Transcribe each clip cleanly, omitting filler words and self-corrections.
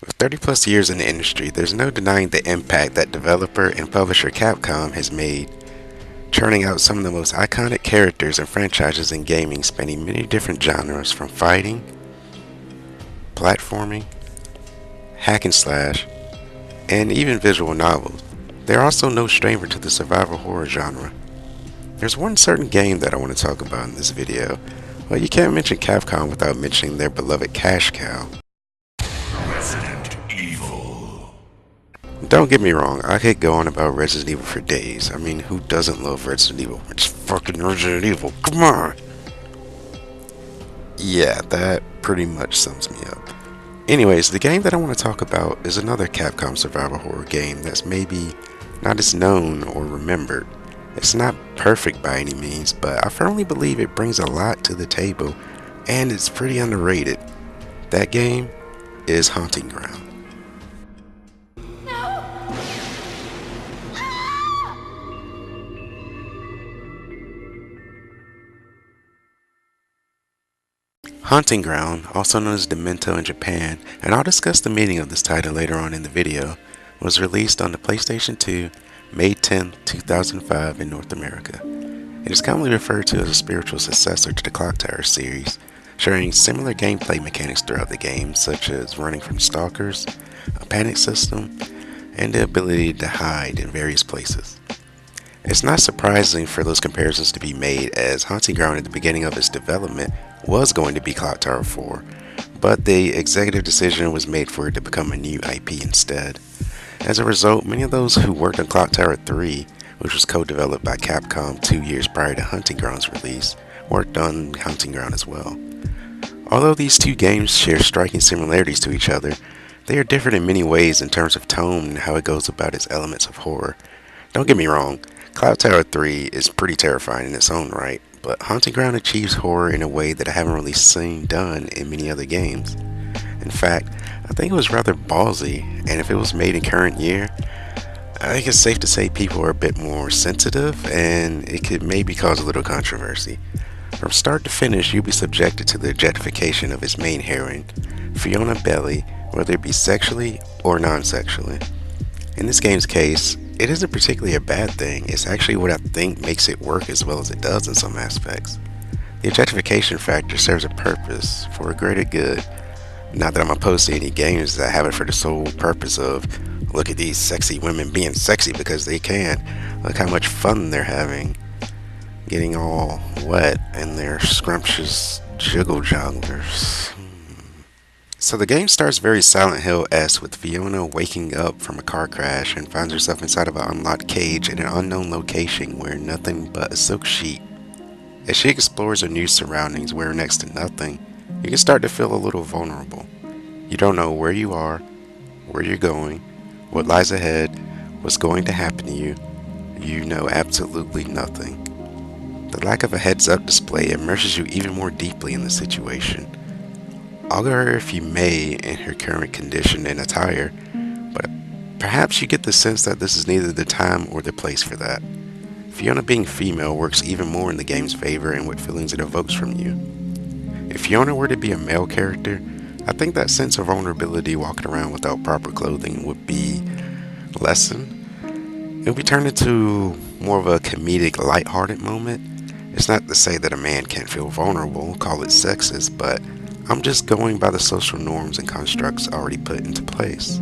With 30 plus years in the industry, there's no denying the impact that developer and publisher Capcom has made, churning out some of the most iconic characters and franchises in gaming spanning many different genres from fighting, platforming, hack and slash, and even visual novels. They're also no stranger to the survival horror genre. There's one certain game that I want to talk about in this video. Well, you can't mention Capcom without mentioning their beloved cash cow. Resident Evil. Don't get me wrong, I could go on about Resident Evil for days. I mean, who doesn't love Resident Evil? It's fucking Resident Evil, come on! Yeah, that pretty much sums me up. Anyways, the game that I want to talk about is another Capcom survival horror game that's maybe not as known or remembered. It's not perfect by any means, but I firmly believe it brings a lot to the table, and it's pretty underrated. That game is Haunting Ground. Haunting Ground, also known as Demento in Japan, and I'll discuss the meaning of this title later on in the video, was released on the PlayStation 2 May 10, 2005 in North America. It is commonly referred to as a spiritual successor to the Clock Tower series, sharing similar gameplay mechanics throughout the game, such as running from stalkers, a panic system, and the ability to hide in various places. It's not surprising for those comparisons to be made, as Haunting Ground at the beginning of its development was going to be Clock Tower 4, but the executive decision was made for it to become a new IP instead. As a result, many of those who worked on Clock Tower 3, which was co-developed by Capcom 2 years prior to Haunting Ground's release, worked on Haunting Ground as well. Although these two games share striking similarities to each other, they are different in many ways in terms of tone and how it goes about its elements of horror. Don't get me wrong, Cloud Tower 3 is pretty terrifying in its own right, but Haunting Ground achieves horror in a way that I haven't really seen done in many other games. In fact, I think it was rather ballsy, and if it was made in current year, I think it's safe to say people are a bit more sensitive, and it could maybe cause a little controversy. From start to finish, you'll be subjected to the objectification of its main heroine, Fiona Belly, whether it be sexually or non-sexually. In this game's case, it isn't particularly a bad thing. It's actually what I think makes it work as well as it does in some aspects. The objectification factor serves a purpose for a greater good. Not that I'm opposed to any games that have it for the sole purpose of, look at these sexy women being sexy because they can. Look how much fun they're having. Getting all wet in their scrumptious jiggle jogglers. So the game starts very Silent Hill-esque with Fiona waking up from a car crash and finds herself inside of an unlocked cage in an unknown location wearing nothing but a silk sheet. As she explores her new surroundings wearing next to nothing, you can start to feel a little vulnerable. You don't know where you are, where you're going, what lies ahead, what's going to happen to you. You know absolutely nothing. The lack of a heads-up display immerses you even more deeply in the situation. Augur her if you may in her current condition and attire, but perhaps you get the sense that this is neither the time or the place for that. Fiona being female works even more in the game's favor and what feelings it evokes from you. If Fiona were to be a male character, I think that sense of vulnerability walking around without proper clothing would be lessened. It would be turned into more of a comedic, lighthearted moment. It's not to say that a man can't feel vulnerable, call it sexist, but I'm just going by the social norms and constructs already put into place.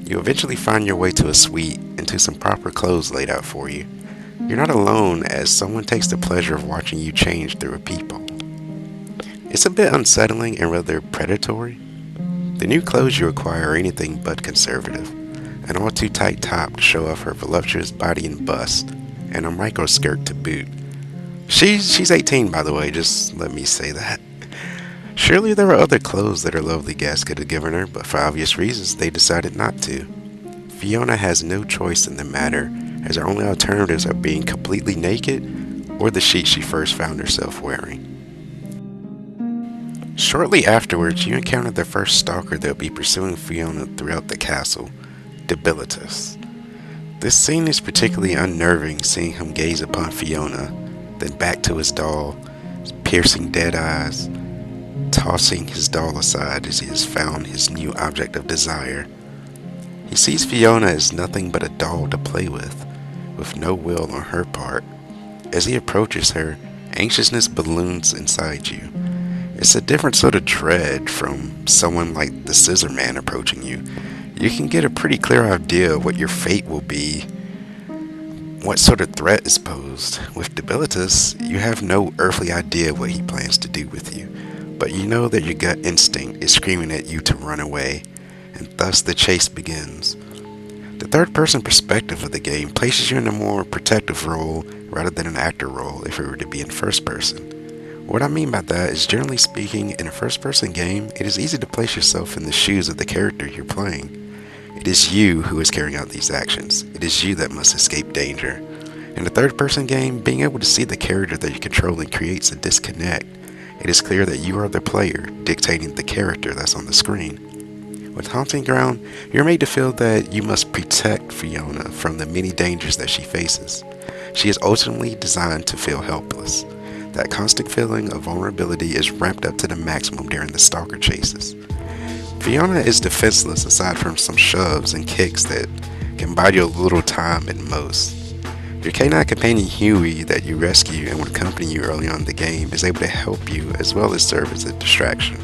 You eventually find your way to a suite and to some proper clothes laid out for you. You're not alone as someone takes the pleasure of watching you change through a peephole. It's a bit unsettling and rather predatory. The new clothes you acquire are anything but conservative. An all too tight top to show off her voluptuous body and bust, and a micro skirt to boot. She's 18 by the way, just let me say that. Surely there are other clothes that her lovely guest could have given her, but for obvious reasons they decided not to. Fiona has no choice in the matter, as her only alternatives are being completely naked or the sheet she first found herself wearing. Shortly afterwards, you encounter the first stalker that will be pursuing Fiona throughout the castle, Debilitus. This scene is particularly unnerving, seeing him gaze upon Fiona, then back to his doll, his piercing dead eyes, tossing his doll aside as he has found his new object of desire. He sees Fiona as nothing but a doll to play with no will on her part. As he approaches her, anxiousness balloons inside you. It's a different sort of dread from someone like the Scissor Man approaching you. You can get a pretty clear idea of what your fate will be, what sort of threat is posed. With Debilitus, you have no earthly idea what he plans to do with you, but you know that your gut instinct is screaming at you to run away, and thus the chase begins. The third-person perspective of the game places you in a more protective role rather than an actor role if it were to be in first person. What I mean by that is, generally speaking, in a first-person game, it is easy to place yourself in the shoes of the character you're playing. It is you who is carrying out these actions. It is you that must escape danger. In a third-person game, being able to see the character that you're controlling creates a disconnect. It is clear that you are the player, dictating the character that's on the screen. With Haunting Ground, you're made to feel that you must protect Fiona from the many dangers that she faces. She is ultimately designed to feel helpless. That constant feeling of vulnerability is ramped up to the maximum during the stalker chases. Fiona is defenseless aside from some shoves and kicks that can buy you a little time at most. Your canine companion Huey that you rescue and would accompany you early on in the game is able to help you as well as serve as a distraction.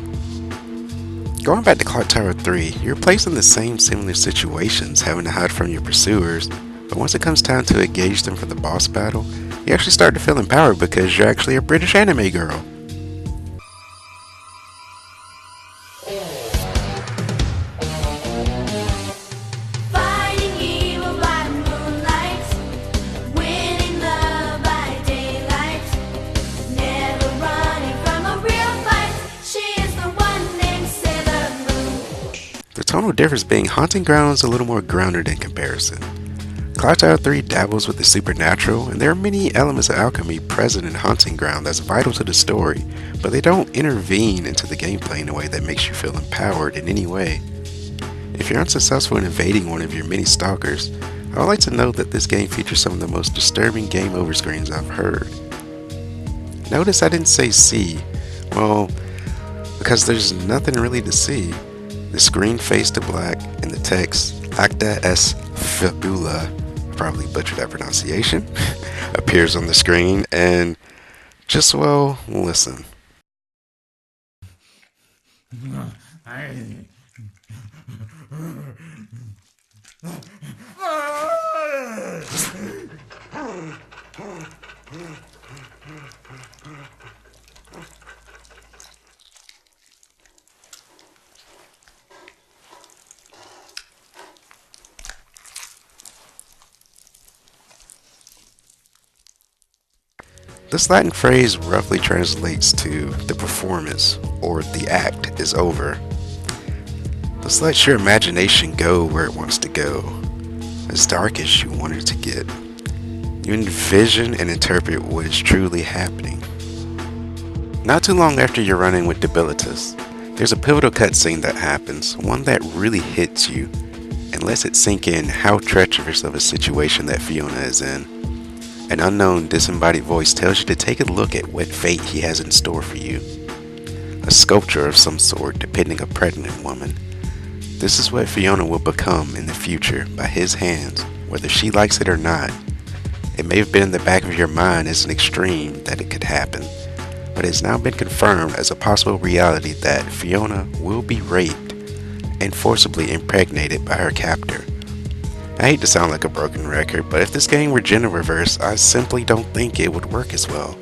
Going back to Clock Tower 3, you're placed in the same similar situations, having to hide from your pursuers, but once it comes time to engage them for the boss battle, you actually start to feel empowered because you're actually a British anime girl. Fighting evil by moonlight, winning love by daylight, never running from a real fight. She is the one named Sailor Moon. The tonal difference being Haunting Ground is a little more grounded in comparison. Clock Tower 3 dabbles with the supernatural, and there are many elements of alchemy present in Haunting Ground that's vital to the story, but they don't intervene into the gameplay in a way that makes you feel empowered in any way. If you're unsuccessful in evading one of your many stalkers, I would like to note that this game features some of the most disturbing game over screens I've heard. Notice I didn't say see, well, because there's nothing really to see. The screen fades to black and the text, Acta es Fibula, probably butchered that pronunciation, appears on the screen, and just, well, listen. This Latin phrase roughly translates to the performance or the act is over. This lets your imagination go where it wants to go, as dark as you want it to get. You envision and interpret what is truly happening. Not too long after you're running with Debilitus, there's a pivotal cutscene that happens, one that really hits you and lets it sink in how treacherous of a situation that Fiona is in. An unknown disembodied voice tells you to take a look at what fate he has in store for you. A sculpture of some sort depicting a pregnant woman. This is what Fiona will become in the future by his hands, whether she likes it or not. It may have been in the back of your mind as an extreme that it could happen, but it has now been confirmed as a possible reality that Fiona will be raped and forcibly impregnated by her captor. I hate to sound like a broken record, but if this game were gender reversed, I simply don't think it would work as well.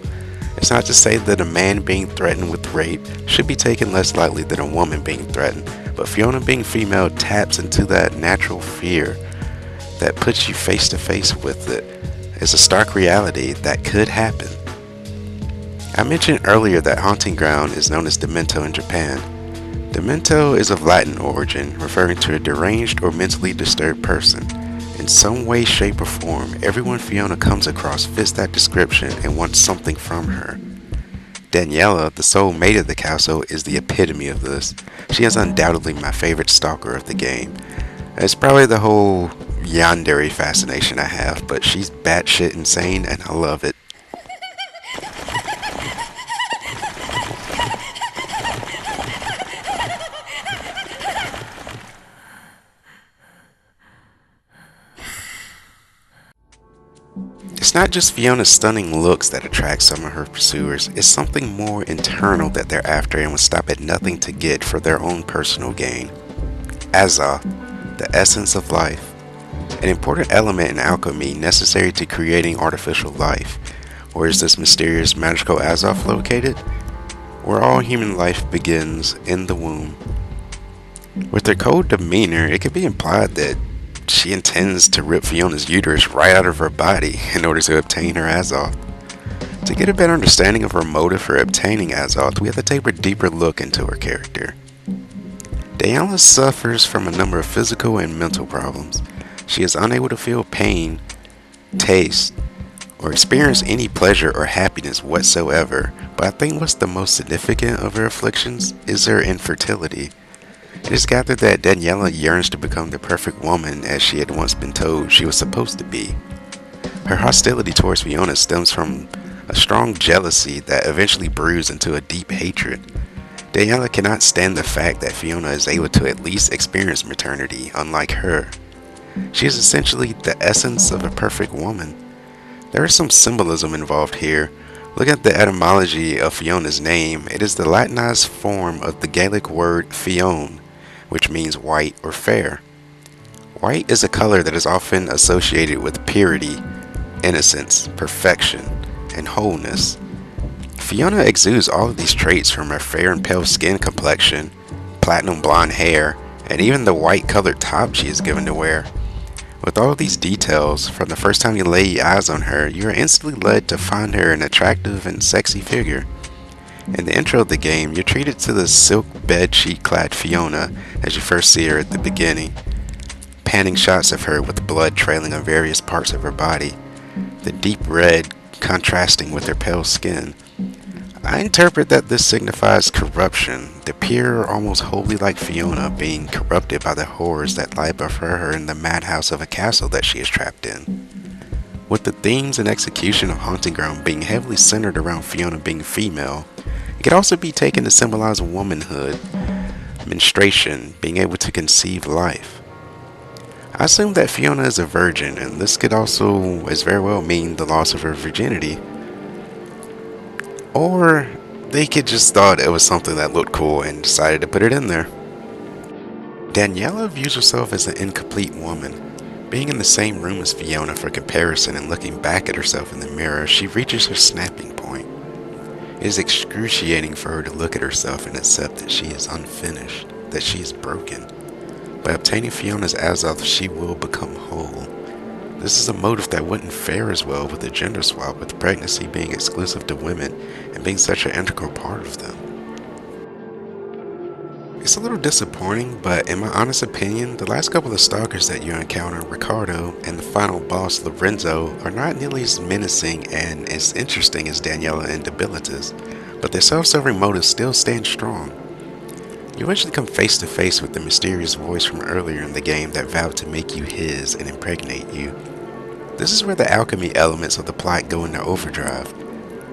It's not to say that a man being threatened with rape should be taken less lightly than a woman being threatened, but Fiona being female taps into that natural fear that puts you face to face with it as a stark reality that could happen. I mentioned earlier that Haunting Ground is known as Demento in Japan. Demento is of Latin origin, referring to a deranged or mentally disturbed person. In some way, shape, or form, everyone Fiona comes across fits that description and wants something from her. Daniela, the sole mate of the castle, is the epitome of this. She is undoubtedly my favorite stalker of the game. It's probably the whole yandere fascination I have, but she's batshit insane and I love it. It's not just Fiona's stunning looks that attract some of her pursuers, it's something more internal that they're after and will stop at nothing to get for their own personal gain. Azoth, the essence of life, an important element in alchemy necessary to creating artificial life. Where is this mysterious magical Azoth located? Where all human life begins, in the womb. With her cold demeanor, it could be implied that she intends to rip Fiona's uterus right out of her body in order to obtain her Azoth. To get a better understanding of her motive for obtaining Azoth, we have to take a deeper look into her character. Daniela suffers from a number of physical and mental problems. She is unable to feel pain, taste, or experience any pleasure or happiness whatsoever, but I think what's the most significant of her afflictions is her infertility. It is gathered that Daniela yearns to become the perfect woman as she had once been told she was supposed to be. Her hostility towards Fiona stems from a strong jealousy that eventually brews into a deep hatred. Daniela cannot stand the fact that Fiona is able to at least experience maternity, unlike her. She is essentially the essence of a perfect woman. There is some symbolism involved here. Look at the etymology of Fiona's name. It is the Latinized form of the Gaelic word Fionn, which means white or fair. White is a color that is often associated with purity, innocence, perfection, and wholeness. Fiona exudes all of these traits from her fair and pale skin complexion, platinum blonde hair, and even the white colored top she is given to wear. With all of these details, from the first time you lay eyes on her, you are instantly led to find her an attractive and sexy figure. In the intro of the game, you're treated to the silk bedsheet clad Fiona as you first see her at the beginning. Panning shots of her with blood trailing on various parts of her body, the deep red contrasting with her pale skin. I interpret that this signifies corruption, the pure, almost wholly like Fiona being corrupted by the horrors that lie before her in the madhouse of a castle that she is trapped in. With the themes and execution of Haunting Ground being heavily centered around Fiona being female, it could also be taken to symbolize womanhood, menstruation, being able to conceive life. I assume that Fiona is a virgin, and this could also as very well mean the loss of her virginity. Or they could just thought it was something that looked cool and decided to put it in there. Daniela views herself as an incomplete woman. Being in the same room as Fiona for comparison and looking back at herself in the mirror, she reaches her snapping point. It is excruciating for her to look at herself and accept that she is unfinished, that she is broken. By obtaining Fiona's Azoth, she will become whole. This is a motive that wouldn't fare as well with a gender swap, with pregnancy being exclusive to women and being such an integral part of them. It's a little disappointing, but in my honest opinion, the last couple of stalkers that you encounter, Ricardo and the final boss, Lorenzo, are not nearly as menacing and as interesting as Daniela and Debilitus, but their self-serving motives still stand strong. You eventually come face to face with the mysterious voice from earlier in the game that vowed to make you his and impregnate you. This is where the alchemy elements of the plot go into overdrive.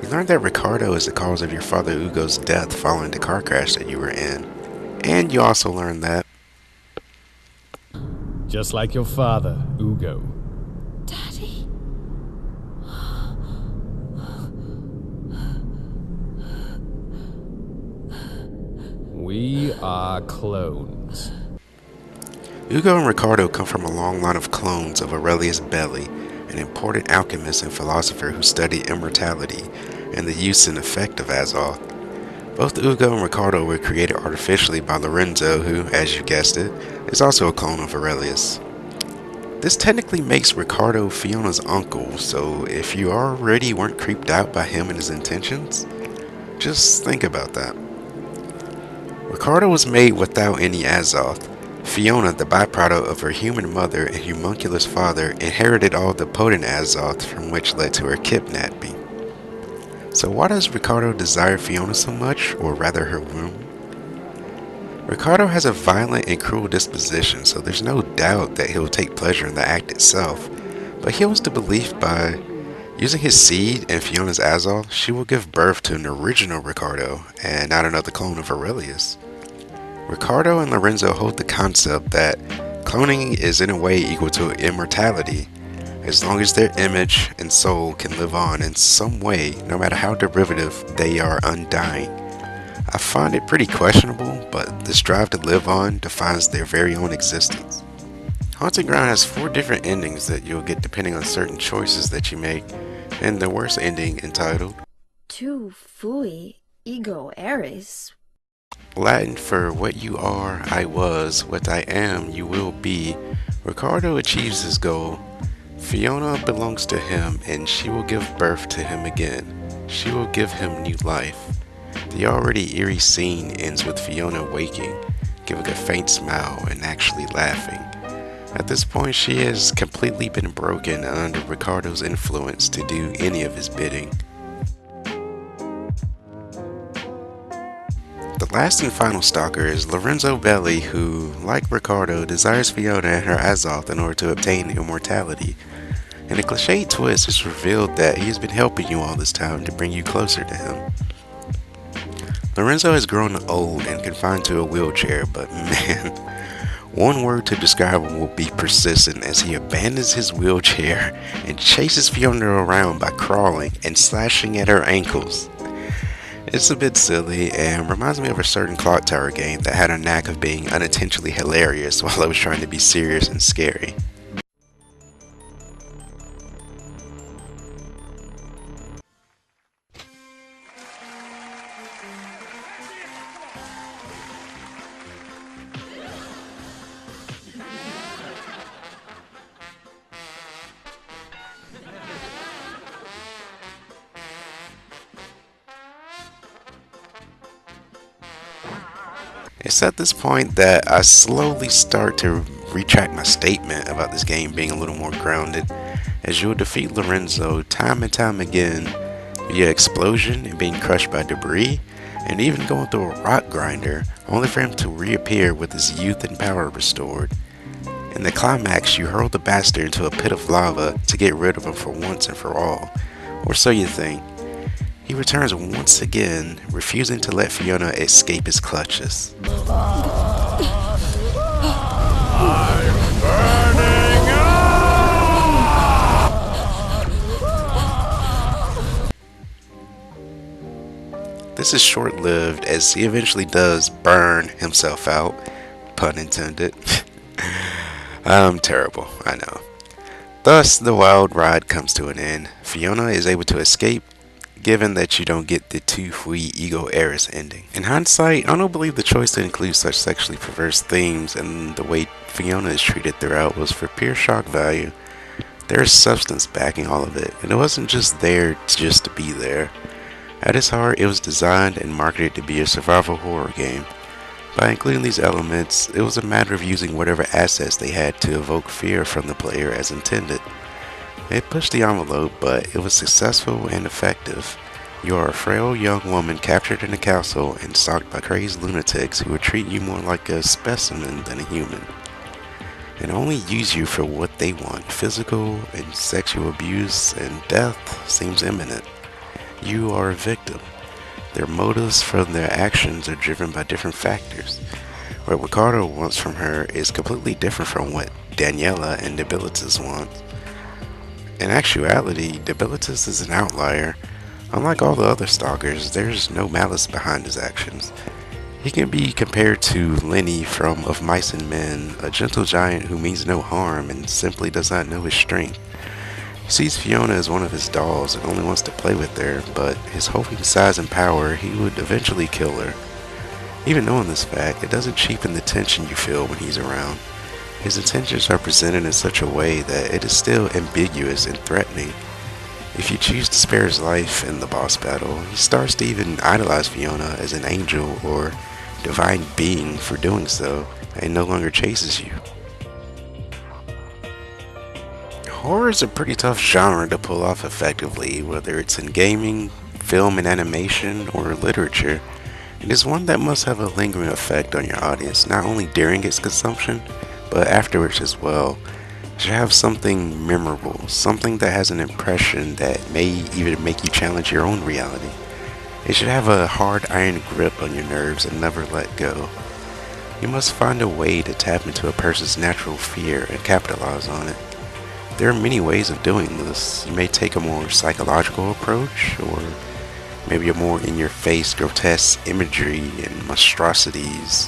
You learn that Ricardo is the cause of your father Ugo's death following the car crash that you were in. And you also learn that, just like your father, Ugo. Daddy. We are clones. Ugo and Ricardo come from a long line of clones of Aurelius Belli, an important alchemist and philosopher who studied immortality and the use and effect of Azoth. Both Ugo and Ricardo were created artificially by Lorenzo, who, as you guessed it, is also a clone of Aurelius. This technically makes Ricardo Fiona's uncle, so if you already weren't creeped out by him and his intentions, just think about that. Ricardo was made without any Azoth. Fiona, the byproduct of her human mother and homunculus father, inherited all the potent Azoth, from which led to her kidnapping. So why does Ricardo desire Fiona so much, or rather her womb? Ricardo has a violent and cruel disposition, so there's no doubt that he'll take pleasure in the act itself, but he holds the belief by using his seed and Fiona's Azoth, she will give birth to an original Ricardo, and not another clone of Aurelius. Ricardo and Lorenzo hold the concept that cloning is in a way equal to immortality, as long as their image and soul can live on in some way, no matter how derivative, they are undying. I find it pretty questionable, but this drive to live on defines their very own existence. Haunting Ground has 4 different endings that you'll get depending on certain choices that you make, and the worst ending, entitled Tu fui ego eris. Latin for what you are, I was, what I am, you will be. Ricardo achieves his goal. Fiona belongs to him, and she will give birth to him again. She will give him new life. The already eerie scene ends with Fiona waking, giving a faint smile and actually laughing. At this point, she has completely been broken under Ricardo's influence to do any of his bidding. The last and final stalker is Lorenzo Belli, who, like Ricardo, desires Fiona and her Azoth in order to obtain immortality. In a cliched twist, it's revealed that he has been helping you all this time to bring you closer to him. Lorenzo has grown old and confined to a wheelchair, but man, one word to describe him will be persistent, as he abandons his wheelchair and chases Fiona around by crawling and slashing at her ankles. It's a bit silly and reminds me of a certain clock tower game that had a knack of being unintentionally hilarious while I was trying to be serious and scary. It's at this point that I slowly start to retract my statement about this game being a little more grounded, as you'll defeat Lorenzo time and time again via explosion and being crushed by debris, and even going through a rock grinder, only for him to reappear with his youth and power restored. In the climax, you hurl the bastard into a pit of lava to get rid of him for once and for all, or so you think. He returns once again, refusing to let Fiona escape his clutches. This is short-lived, as he eventually does burn himself out, pun intended. I'm terrible, I know. Thus, the wild ride comes to an end. Fiona is able to escape, given that you don't get the Tu fui ego eris ending. In hindsight, I don't believe the choice to include such sexually perverse themes and the way Fiona is treated throughout was for pure shock value. There is substance backing all of it, and it wasn't just there just to be there. At its heart, it was designed and marketed to be a survival horror game. By including these elements, it was a matter of using whatever assets they had to evoke fear from the player as intended. It pushed the envelope, but it was successful and effective. You are a frail young woman captured in a castle and stalked by crazed lunatics who would treat you more like a specimen than a human, and only use you for what they want. Physical and sexual abuse and death seems imminent. You are a victim. Their motives for their actions are driven by different factors. What Ricardo wants from her is completely different from what Daniela and Debilitus want. In actuality, Debilitus is an outlier. Unlike all the other stalkers, there's no malice behind his actions. He can be compared to Lenny from Of Mice and Men, a gentle giant who means no harm and simply does not know his strength. He sees Fiona as one of his dolls and only wants to play with her, but his hulking size and power, he would eventually kill her. Even knowing this fact, it doesn't cheapen the tension you feel when he's around. His intentions are presented in such a way that it is still ambiguous and threatening. If you choose to spare his life in the boss battle, he starts to even idolize Fiona as an angel or divine being for doing so, and no longer chases you. Horror is a pretty tough genre to pull off effectively, whether it's in gaming, film and animation, or literature. It is one that must have a lingering effect on your audience, not only during its consumption, but afterwards as well. It should have something memorable, something that has an impression that may even make you challenge your own reality. It should have a hard iron grip on your nerves and never let go. You must find a way to tap into a person's natural fear and capitalize on it. There are many ways of doing this. You may take a more psychological approach, or maybe a more in-your-face grotesque imagery and monstrosities.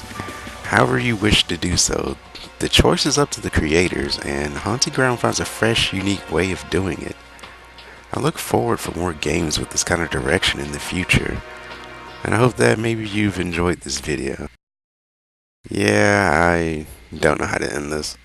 However you wish to do so, the choice is up to the creators, and Haunted Ground finds a fresh, unique way of doing it. I look forward for more games with this kind of direction in the future, and I hope that maybe you've enjoyed this video. Yeah, I don't know how to end this.